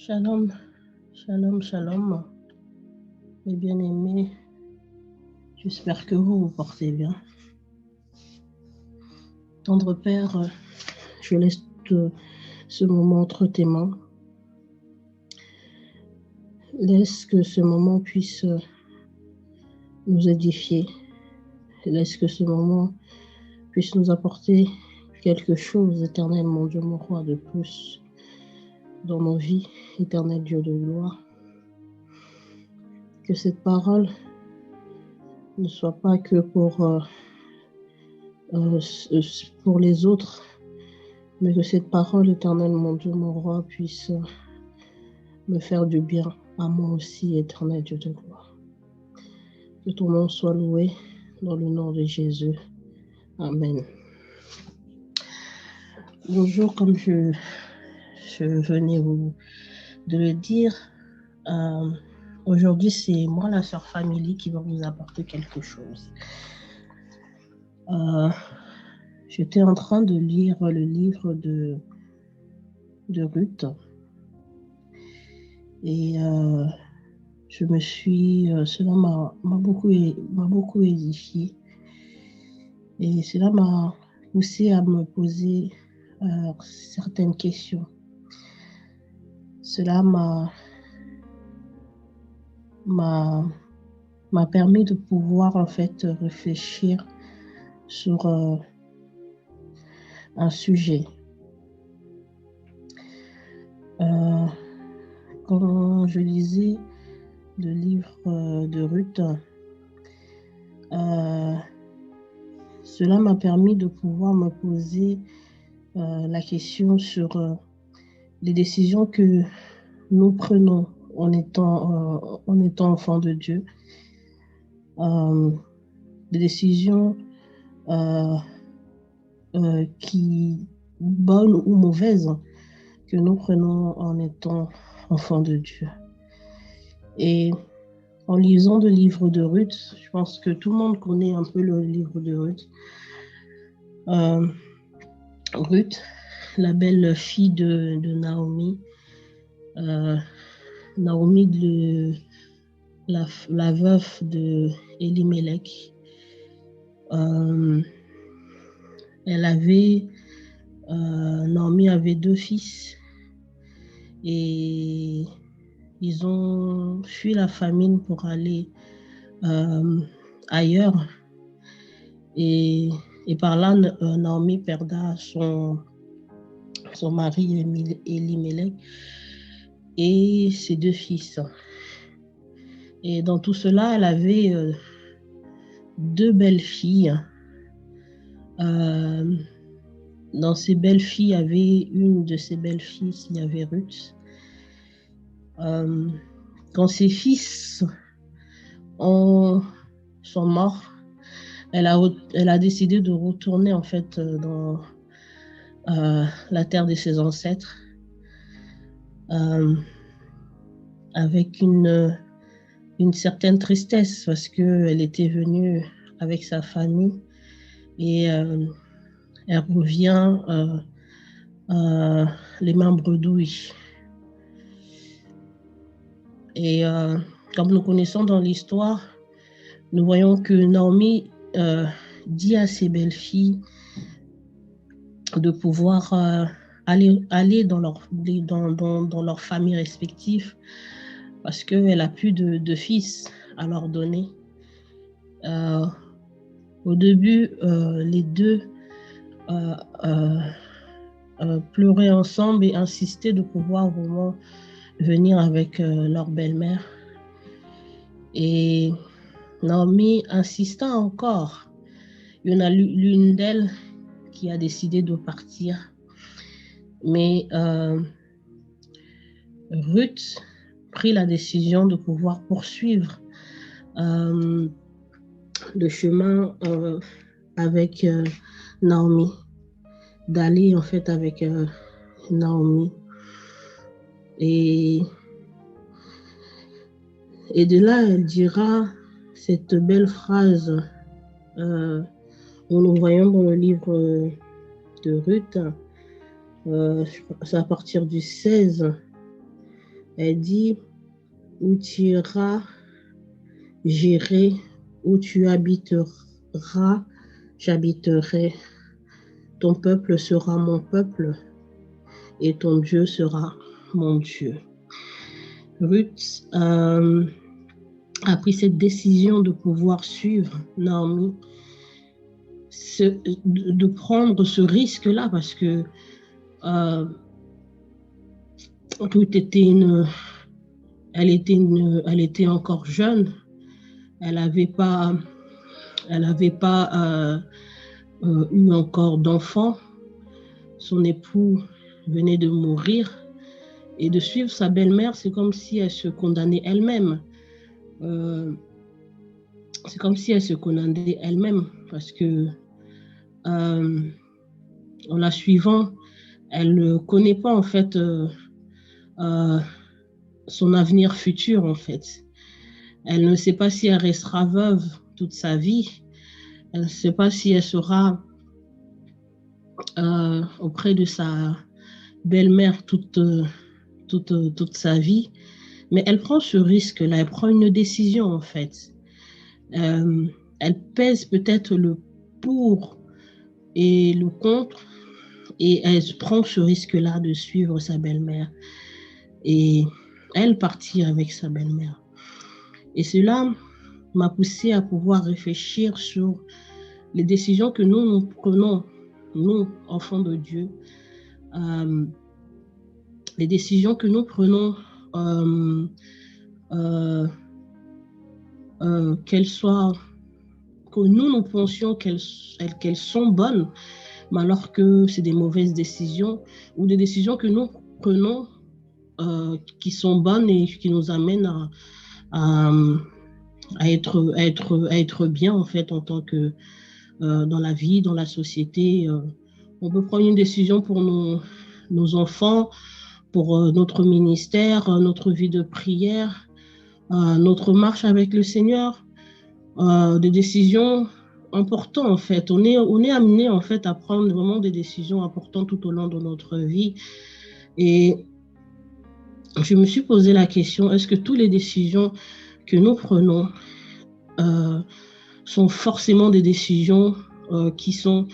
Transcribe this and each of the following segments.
Shalom, shalom, shalom, mes bien-aimés, j'espère que vous vous portez bien. Tendre Père, je laisse ce moment entre tes mains. Laisse que ce moment puisse nous édifier. Laisse que ce moment puisse nous apporter quelque chose, éternel, mon Dieu, mon roi, de plus dans nos vies, éternel Dieu de gloire. Que cette parole ne soit pas que pour les autres, mais que cette parole, éternelle, mon Dieu, mon roi, puisse me faire du bien à moi aussi, éternel Dieu de gloire. Que ton nom soit loué dans le nom de Jésus. Amen. Bonjour, comme je venais de le dire, aujourd'hui c'est moi, la sœur Family, qui va vous apporter quelque chose. J'étais en train de lire le livre de Ruth et je me suis, cela m'a beaucoup édifié et cela m'a poussé à me poser certaines questions. Cela m'a permis de pouvoir en fait réfléchir sur un sujet. Quand je lisais le livre de Ruth, cela m'a permis de pouvoir me poser la question sur les décisions que nous prenons en étant enfants de Dieu, des décisions qui, bonnes ou mauvaises, que nous prenons en étant enfants de Dieu. Et en lisant le livre de Ruth, je pense que tout le monde connaît un peu le livre de Ruth. Ruth, la belle fille de Naomi, Naomi, la veuve de Elimelech. Naomi avait 2 fils et ils ont fui la famine pour aller ailleurs. Et par là, Naomi perda son mari Elimelech et ses 2 fils. Et dans tout cela, elle avait 2 belles filles. Dans ces belles filles, il y avait une de ces belles filles, il y avait Ruth. Quand ses fils sont morts, elle a décidé de retourner en fait dans la terre de ses ancêtres avec une certaine tristesse parce qu'elle était venue avec sa famille et elle revient les mains bredouilles. Et comme nous connaissons dans l'histoire, nous voyons que Naomi dit à ses belles-filles de pouvoir aller dans leur famille respective parce qu'elle a plus de fils à leur donner. Au début, les deux pleuraient ensemble et insistaient de pouvoir vraiment venir avec leur belle-mère. Et Naomi insista encore. Il y en a l'une d'elles qui a décidé de partir. Mais Ruth prit la décision de pouvoir poursuivre le chemin avec Naomi, d'aller en fait avec Naomi. Et de là, elle dira cette belle phrase nous voyons dans le livre de Ruth, c'est à partir du 16. Elle dit, où tu iras, j'irai, où tu habiteras, j'habiterai. Ton peuple sera mon peuple et ton Dieu sera mon Dieu. Ruth a pris cette décision de pouvoir suivre Naomi, de prendre ce risque-là parce que Ruth elle était encore jeune, elle n'avait pas eu encore d'enfant, son époux venait de mourir et de suivre sa belle-mère, c'est comme si elle se condamnait elle-même. C'est comme si elle se condamnait elle-même parce que en la suivant, elle ne connaît pas en fait son avenir futur en fait. Elle ne sait pas si elle restera veuve toute sa vie. Elle ne sait pas si elle sera auprès de sa belle-mère toute sa vie. Mais elle prend ce risque-là, elle prend une décision en fait. Elle pèse peut-être le pour et le contre et elle prend ce risque-là de suivre sa belle-mère et elle partit avec sa belle-mère. Et cela m'a poussé à pouvoir réfléchir sur les décisions que nous prenons, nous, enfants de Dieu, les décisions que nous prenons, qu'elles soient, que nous pensions qu'elles sont bonnes, mais alors que c'est des mauvaises décisions ou des décisions que nous prenons qui sont bonnes et qui nous amènent à être bien en fait en tant que dans la vie, dans la société. On peut prendre une décision pour nos enfants, pour notre ministère, notre vie de prière, notre marche avec le Seigneur, des décisions importantes en fait. On est amené en fait à prendre vraiment des décisions importantes tout au long de notre vie. Et je me suis posé la question, est-ce que toutes les décisions que nous prenons sont forcément des décisions qui sont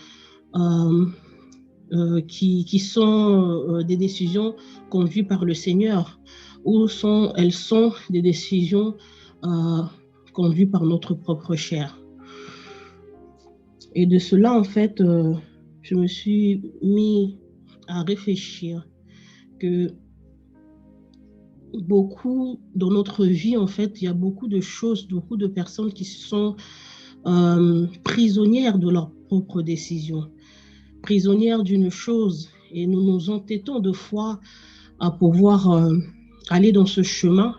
des décisions conduites par le Seigneur ou elles sont des décisions conduites par notre propre chair. Et de cela, en fait, je me suis mis à réfléchir que beaucoup dans notre vie, en fait, il y a beaucoup de choses, beaucoup de personnes qui sont prisonnières de leurs propres décisions, prisonnières d'une chose, et nous nous entêtons de fois à pouvoir aller dans ce chemin,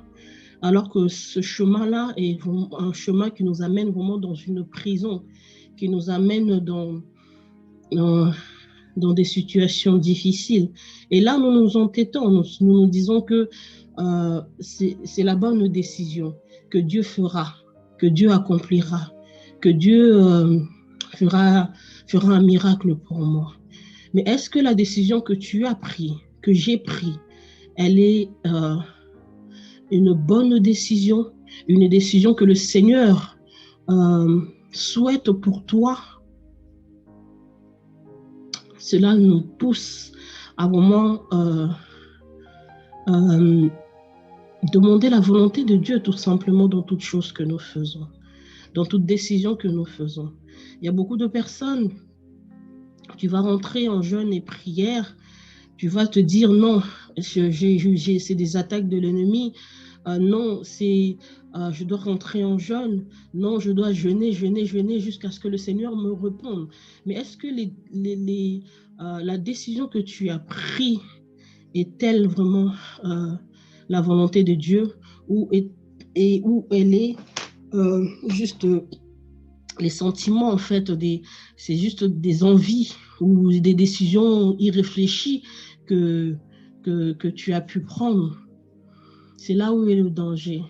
alors que ce chemin-là est un chemin qui nous amène vraiment dans une prison, qui nous amène dans des situations difficiles. Et là, nous nous entêtons, nous disons que c'est la bonne décision, que Dieu fera, que Dieu accomplira, que Dieu fera un miracle pour moi. Mais est-ce que la décision que tu as prise, que j'ai prise, elle est une bonne décision, une décision que le Seigneur souhaite pour toi? Cela nous pousse à vraiment demander la volonté de Dieu tout simplement dans toute chose que nous faisons, dans toute décision que nous faisons. Il y a beaucoup de personnes, tu vas rentrer en jeûne et prière, tu vas te dire non, c'est des attaques de l'ennemi, non, je dois rentrer en jeûne, non, je dois jeûner jusqu'à ce que le Seigneur me réponde. Mais est-ce que la décision que tu as prise est-elle vraiment la volonté de Dieu ou elle est juste les sentiments en fait, c'est juste des envies ou des décisions irréfléchies que tu as pu prendre? C'est là où est le danger.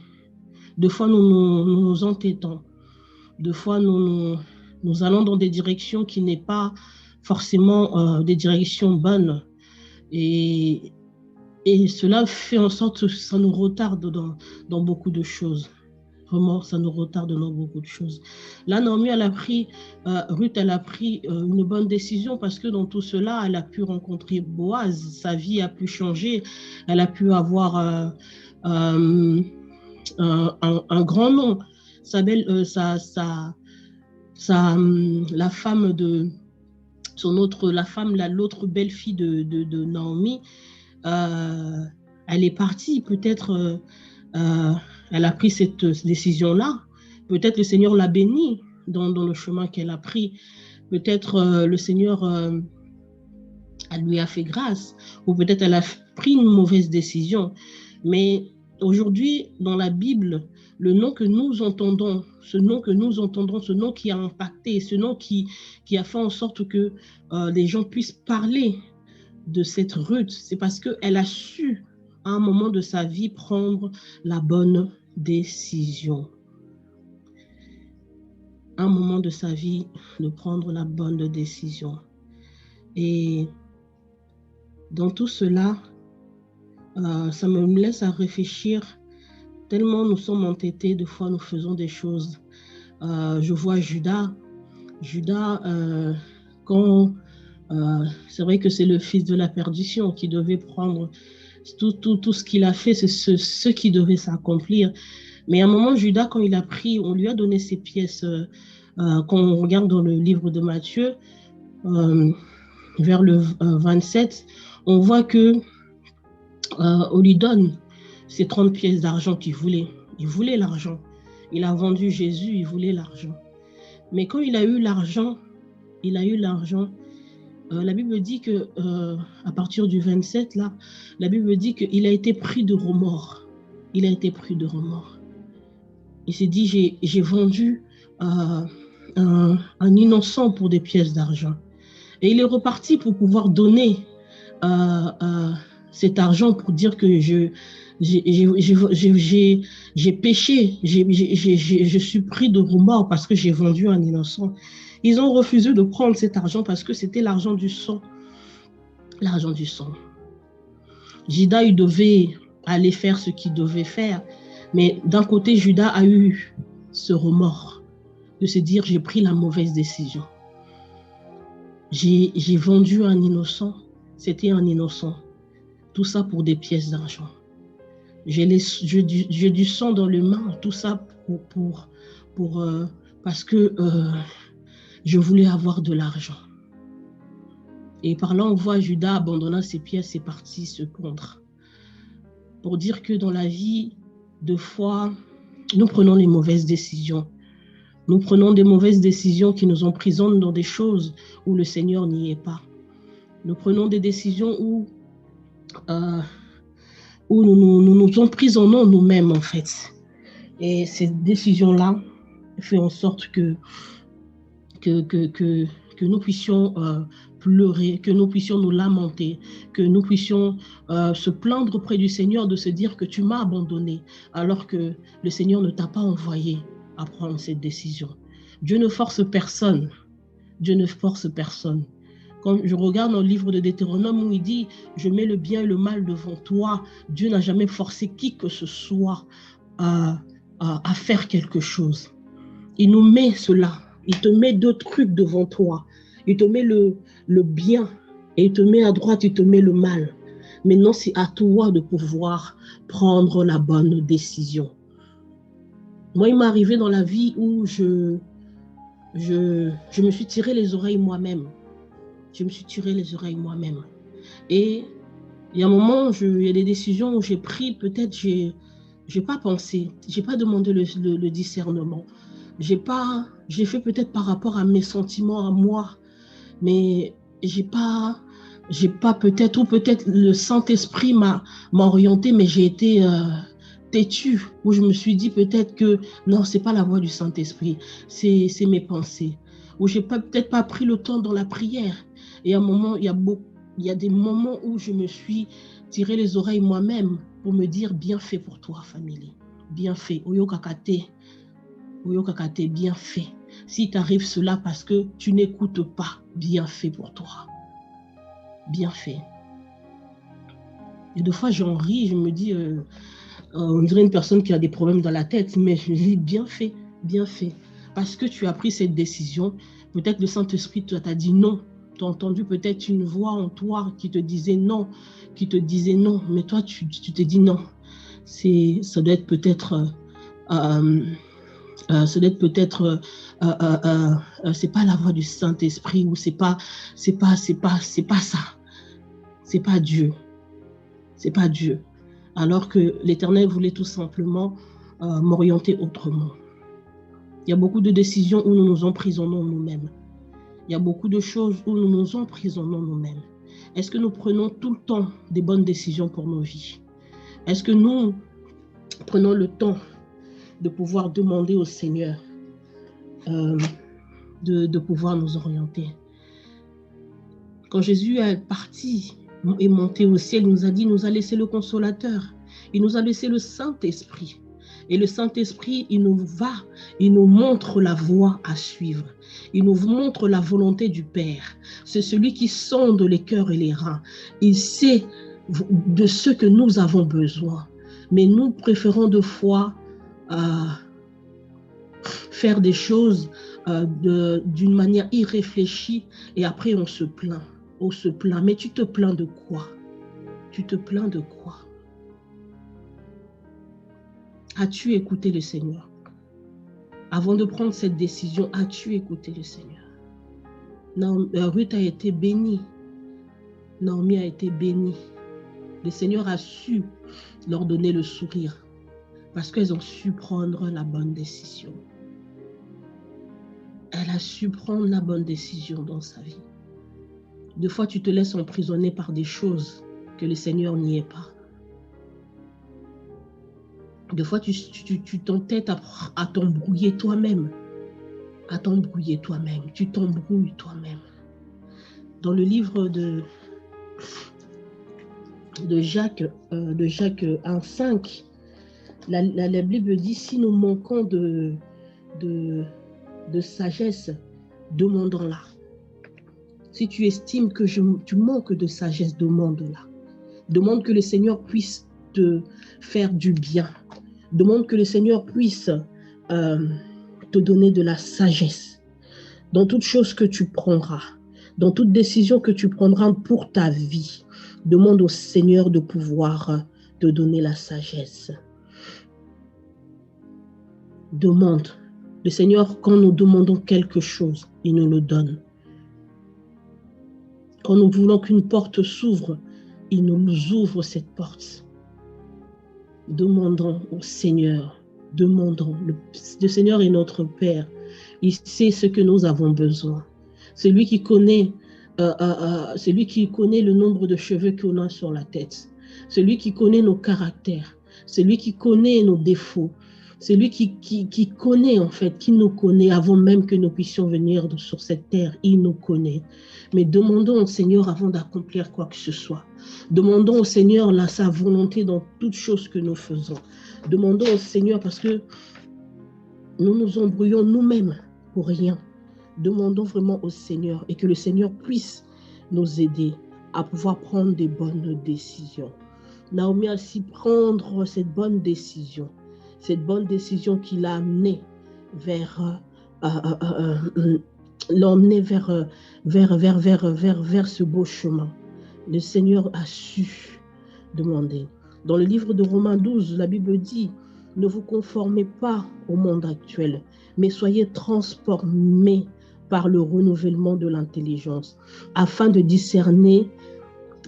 Deux fois, nous nous entêtons. Deux fois, nous allons dans des directions qui n'est pas forcément des directions bonnes. Et Et cela fait en sorte que ça nous retarde dans beaucoup de choses. Vraiment, ça nous retarde dans beaucoup de choses. Là, Naomi, Ruth, elle a pris une bonne décision parce que dans tout cela, elle a pu rencontrer Boaz. Sa vie a pu changer. Elle a pu avoir un grand nom. La femme de l'autre belle-fille de Naomi, elle est partie. Peut-être elle a pris cette décision-là. Peut-être le Seigneur l'a bénie dans le chemin qu'elle a pris. Peut-être le Seigneur elle lui a fait grâce. Ou peut-être elle a pris une mauvaise décision. Mais aujourd'hui, dans la Bible, le nom que nous entendons, ce nom qui a impacté, ce nom qui a fait en sorte que les gens puissent parler de cette Ruth, c'est parce qu'elle a su, à un moment de sa vie, prendre la bonne décision. À un moment de sa vie, de prendre la bonne décision. Et dans tout cela, ça me laisse à réfléchir, tellement nous sommes entêtés, des fois nous faisons des choses. Je vois Judas, quand c'est vrai que c'est le fils de la perdition qui devait prendre tout ce qu'il a fait, c'est ce qui devait s'accomplir. Mais à un moment, Judas, quand il a pris, on lui a donné ses pièces. Quand on regarde dans le livre de Matthieu, vers le 27, on voit que on lui donne ces 30 pièces d'argent qu'il voulait. Il voulait l'argent. Il a vendu Jésus, il voulait l'argent. Mais quand il a eu l'argent, la Bible dit que à partir du 27, là, la Bible dit qu'il a été pris de remords. Il a été pris de remords. Il s'est dit, j'ai vendu un innocent pour des pièces d'argent. Et il est reparti pour pouvoir donner cet argent pour dire que j'ai péché, je suis pris de remords parce que j'ai vendu un innocent. Ils ont refusé de prendre cet argent parce que c'était l'argent du sang. L'argent du sang. Judas, il devait aller faire ce qu'il devait faire. Mais d'un côté, Judas a eu ce remords de se dire, j'ai pris la mauvaise décision. J'ai vendu un innocent. C'était un innocent. Tout ça pour des pièces d'argent. J'ai du sang dans les mains. Tout ça parce que je voulais avoir de l'argent. Et par là, on voit Judas abandonnant ses pièces et parti se pendre. Pour dire que dans la vie, deux fois, nous prenons les mauvaises décisions. Nous prenons des mauvaises décisions qui nous emprisonnent dans des choses où le Seigneur n'y est pas. Nous prenons des décisions où nous emprisonnons nous-mêmes, en fait. Et ces décisions-là font en sorte que nous puissions pleurer, que nous puissions nous lamenter, que nous puissions se plaindre auprès du Seigneur, de se dire que tu m'as abandonné, alors que le Seigneur ne t'a pas envoyé à prendre cette décision. Dieu ne force personne. Dieu ne force personne. Quand je regarde dans le livre de Deutéronome où il dit « Je mets le bien et le mal devant toi », Dieu n'a jamais forcé qui que ce soit à faire quelque chose. Il nous met cela. Il te met deux trucs devant toi. Il te met le bien et il te met à droite, il te met le mal. Maintenant, c'est à toi de pouvoir prendre la bonne décision. Moi, il m'est arrivé dans la vie où je me suis tiré les oreilles moi-même. Je me suis tiré les oreilles moi-même. Et il y a un moment, il y a des décisions où j'ai pris, peut-être j'ai pas pensé, j'ai pas demandé le discernement. J'ai fait peut-être par rapport à mes sentiments à moi, mais j'ai pas peut-être, ou peut-être le Saint-Esprit m'a orienté, mais j'ai été têtue, où je me suis dit peut-être que non, c'est pas la voix du Saint-Esprit, c'est mes pensées, où j'ai peut-être pas pris le temps dans la prière. Et à un moment, il y a des moments où je me suis tiré les oreilles moi-même pour me dire bien fait pour toi, famille, bien fait, Oyo Kakate, bien fait. Si t'arrive cela parce que tu n'écoutes pas, bien fait pour toi. Bien fait. Et deux fois, j'en ris, je me dis, on dirait une personne qui a des problèmes dans la tête, mais je dis, bien fait, bien fait. Parce que tu as pris cette décision, peut-être le Saint-Esprit t'a dit non. Tu as entendu peut-être une voix en toi qui te disait non, mais toi, tu t'es dit non. Ça doit être peut-être... ça doit être peut-être... c'est pas la voix du Saint-Esprit ou c'est pas ça. C'est pas Dieu. C'est pas Dieu. Alors que l'Éternel voulait tout simplement m'orienter autrement. Il y a beaucoup de décisions où nous nous emprisonnons nous-mêmes. Il y a beaucoup de choses où nous nous emprisonnons nous-mêmes. Est-ce que nous prenons tout le temps des bonnes décisions pour nos vies? Est-ce que nous prenons le temps de pouvoir demander au Seigneur de pouvoir nous orienter? Quand Jésus est parti et monté au ciel, il nous a dit, il nous a laissé le Consolateur. Il nous a laissé le Saint-Esprit. Et le Saint-Esprit, il nous montre la voie à suivre. Il nous montre la volonté du Père. C'est celui qui sonde les cœurs et les reins. Il sait de ce que nous avons besoin. Mais nous préférons deux fois faire des choses d'une manière irréfléchie et après on se plaint. On se plaint. Mais tu te plains de quoi? Tu te plains de quoi? As-tu écouté le Seigneur? Avant de prendre cette décision, as-tu écouté le Seigneur? Ruth a été bénie. Naomi a été bénie. Le Seigneur a su leur donner le sourire parce qu'elles ont su prendre la bonne décision. Elle a su prendre la bonne décision dans sa vie. Des fois, tu te laisses emprisonner par des choses que le Seigneur n'y est pas. Des fois, tu t'entêtes à t'embrouiller toi-même. À t'embrouiller toi-même. Tu t'embrouilles toi-même. Dans le livre de Jacques 1,5, la Bible dit, si nous manquons de sagesse, demandons-la. Si tu estimes que tu manques de sagesse, demande-la. Demande que le Seigneur puisse te faire du bien. Demande que le Seigneur puisse te donner de la sagesse dans toute chose que tu prendras, dans toute décision que tu prendras pour ta vie. Demande au Seigneur de pouvoir te donner la sagesse. Demande. Le Seigneur, quand nous demandons quelque chose, il nous le donne. Quand nous voulons qu'une porte s'ouvre, il nous ouvre cette porte. Demandons au Seigneur, demandons. Le Seigneur est notre Père. Il sait ce que nous avons besoin. C'est lui qui connaît, le nombre de cheveux qu'on a sur la tête. C'est lui qui connaît nos caractères. C'est lui qui connaît nos défauts. C'est lui qui connaît, en fait, qui nous connaît avant même que nous puissions venir sur cette terre. Il nous connaît. Mais demandons au Seigneur avant d'accomplir quoi que ce soit. Demandons au Seigneur sa volonté dans toutes choses que nous faisons. Demandons au Seigneur parce que nous nous embrouillons nous-mêmes pour rien. Demandons vraiment au Seigneur et que le Seigneur puisse nous aider à pouvoir prendre des bonnes décisions. Naomi a su prendre cette bonne décision qui l'a amenée vers ce beau chemin. Le Seigneur a su demander. Dans le livre de Romains 12, la Bible dit, ne vous conformez pas au monde actuel, mais soyez transformés par le renouvellement de l'intelligence, afin de discerner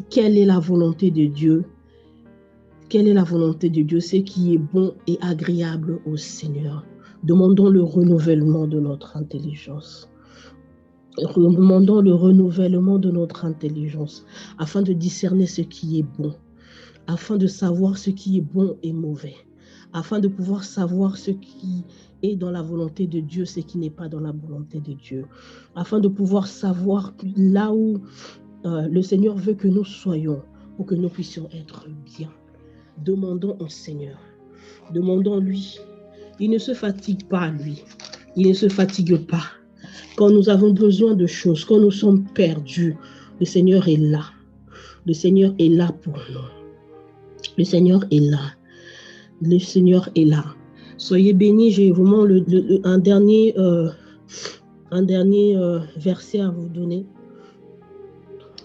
quelle est la volonté de Dieu. Quelle est la volonté de Dieu, ce qui est bon et agréable au Seigneur. Demandons le renouvellement de notre intelligence. Demandons le renouvellement de notre intelligence afin de discerner ce qui est bon, afin de savoir ce qui est bon et mauvais, afin de pouvoir savoir ce qui est dans la volonté de Dieu, ce qui n'est pas dans la volonté de Dieu, afin de pouvoir savoir là où le Seigneur veut que nous soyons pour que nous puissions être bien. Demandons au Seigneur, demandons-lui. Il ne se fatigue pas, lui. Il ne se fatigue pas. Quand nous avons besoin de choses, quand nous sommes perdus, le Seigneur est là. Le Seigneur est là pour nous. Le Seigneur est là. Le Seigneur est là. Soyez bénis. J'ai vraiment un dernier verset à vous donner.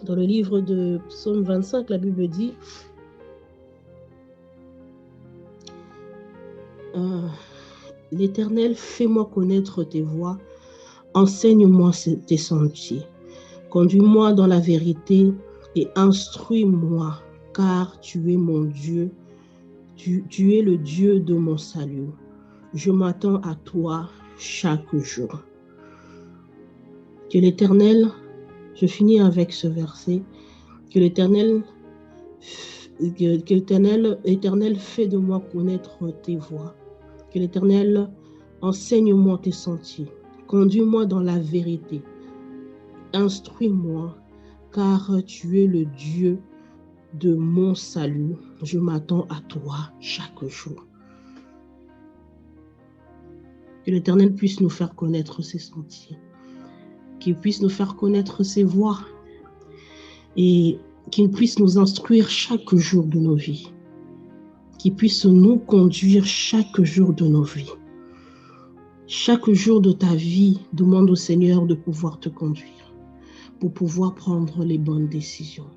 Dans le livre de Psaume 25, la Bible dit L'Éternel, fais-moi connaître tes voies, enseigne-moi tes sentiers, conduis-moi dans la vérité et instruis-moi, car tu es mon Dieu, tu es le Dieu de mon salut. Je m'attends à toi chaque jour. Que l'Éternel, je finis avec ce verset, que l'Éternel fait de moi connaître tes voies. Que l'Éternel enseigne-moi tes sentiers. Conduis-moi dans la vérité. Instruis-moi, car tu es le Dieu de mon salut. Je m'attends à toi chaque jour. Que l'Éternel puisse nous faire connaître ses sentiers. Qu'il puisse nous faire connaître ses voies. Et qu'il puisse nous instruire chaque jour de nos vies. Qu'il puisse nous conduire chaque jour de nos vies. Chaque jour de ta vie, demande au Seigneur de pouvoir te conduire, pour pouvoir prendre les bonnes décisions.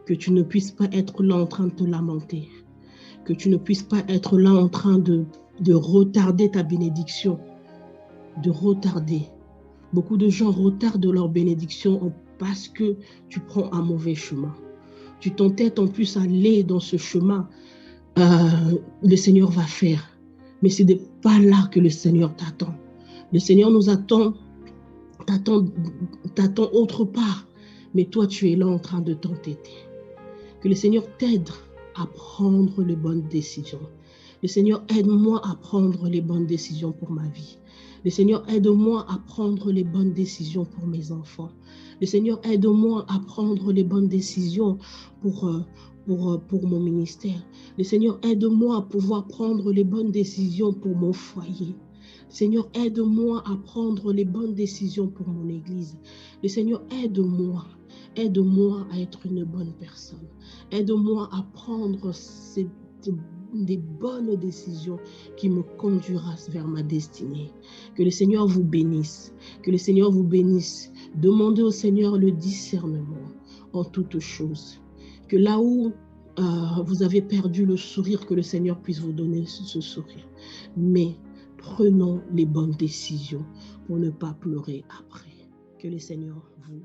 Que tu ne puisses pas être là en train de te lamenter. Que tu ne puisses pas être là en train de retarder ta bénédiction. De retarder. Beaucoup de gens retardent leur bénédiction parce que tu prends un mauvais chemin. Tu t'entêtes en plus à aller dans ce chemin. Le Seigneur va faire. Mais ce n'est pas là que le Seigneur t'attend. Le Seigneur nous attend, t'attend autre part. Mais toi, tu es là en train de t'entêter. Que le Seigneur t'aide à prendre les bonnes décisions. Le Seigneur, aide-moi à prendre les bonnes décisions pour ma vie. Le Seigneur, aide-moi à prendre les bonnes décisions pour mes enfants. Le Seigneur, aide-moi à prendre les bonnes décisions pour mon ministère. Le Seigneur, aide-moi à pouvoir prendre les bonnes décisions pour mon foyer. Seigneur, aide-moi à prendre les bonnes décisions pour mon église. Le Seigneur, aide-moi. Aide-moi à être une bonne personne. Aide-moi à prendre des bonnes décisions qui me conduira vers ma destinée. Que le Seigneur vous bénisse. Que le Seigneur vous bénisse. Demandez au Seigneur le discernement en toutes choses. Que là où vous avez perdu le sourire, que le Seigneur puisse vous donner ce sourire. Mais prenons les bonnes décisions pour ne pas pleurer après. Que le Seigneur vous